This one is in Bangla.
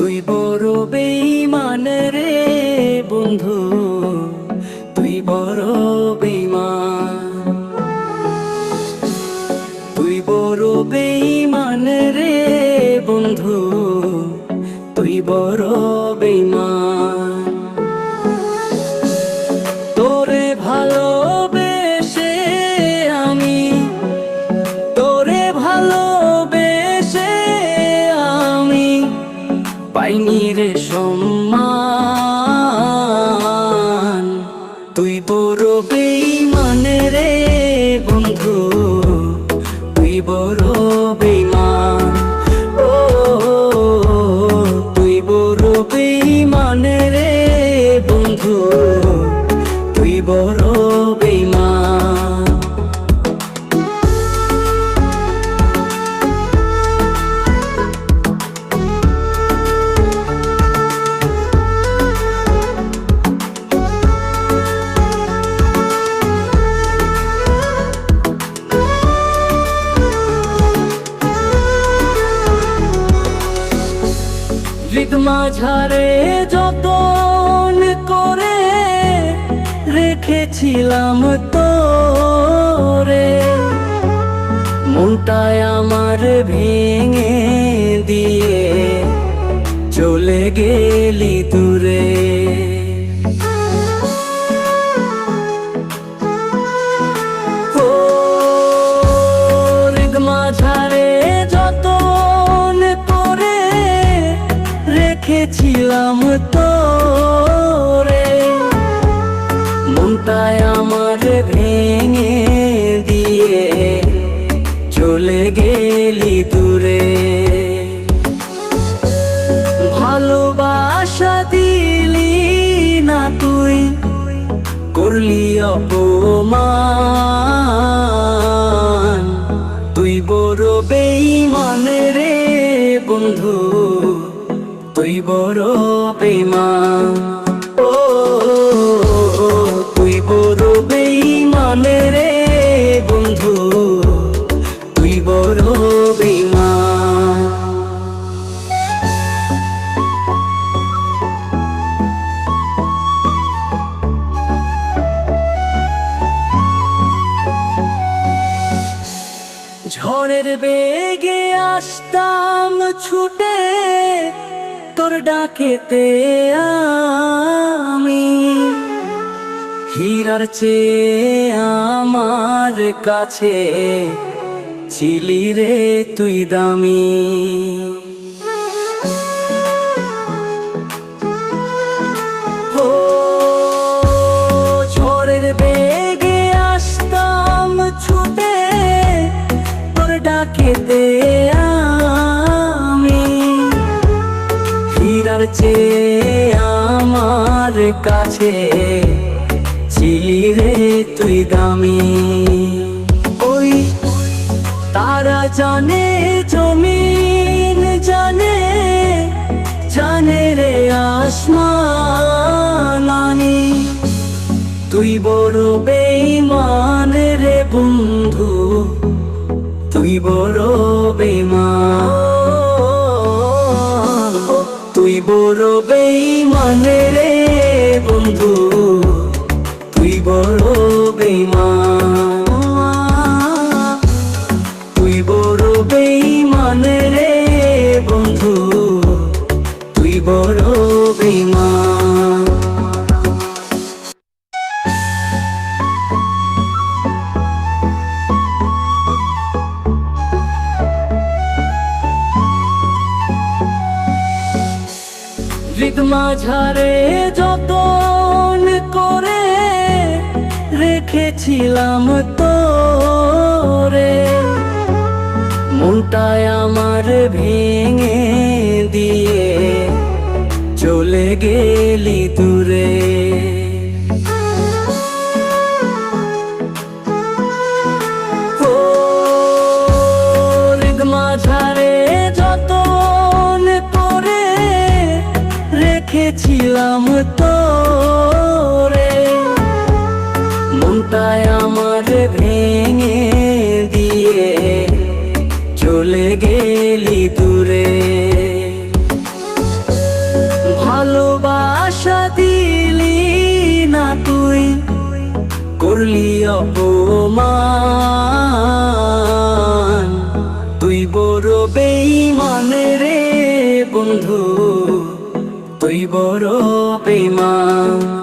তুই বড় বেঈমান রে বন্ধু, তুই বড় বেঈমান। তুই বড় বেঈমান রে বন্ধু, তুই বড় বেঈমান। তোরে ভালোবেসে আমি, তোরে ভালোবেসে আমি পাইনি রে সম্মান। তুই বড় বেঈমান রে বন্ধু, তুই বড় বেঈমান। ও তুই বড় বেঈমান রে বন্ধু, তুই বড় বেঈমান। হৃদ মাঝারে যতন করে রেখেছিলাম তোরে, মনটায় আমার ভেঙে দিয়ে চলে গেলি দূরে। ও হৃদ মাঝারে যতন করে রেখেছিলাম তোরে, মনটায় আমার ভেঙে দিয়ে চলে গেলি দূরে। ভালোবাসা দিলি না তুই, করলি অপমান। তুই বড় বেঈমান রে বন্ধু, তুই বড় বেঈমান। ও তুই বড় বেঈমান রে বন্ধু, তুই বড় বেঈমান। ঝড়ের বেগে আসতাম ছুটে তোর ডাকেতে আমি, হীরার চেয়ে আমার কাছে ছিলি রে তুই দামি। ও ঝড়ের বেগে আসতাম ছুটে তোর ডাকেতে আমি, হীরার চেয়ে আমার কাছে ছিলি রে তুই দামি। ওই তারা জানে জমিন জানে, জানে রে আসমানি, তুই বড় বেঈমান রে বন্ধু, তুই বড় বেঈমান। তুই বড় বেঈমান রে বন্ধু, তুই বড় বেঈমান। তুই বড় বেঈমান রে বন্ধু, তুই বড় বেঈমান। হৃদ মাঝারে যতন করে রেখেছিলাম তোরে, মনটায় আমার ভেঙে দিয়ে চলে গেলি দূরে। ও হৃদ মাঝারে যতন করে রেখেছিলাম তোরে, মনটায় আমার ভেঙে দিয়ে চলে গেলি দূরে। করলি অপমান। তুই বড় বেঈমান রে বন্ধু, তুই বড় বেঈমান।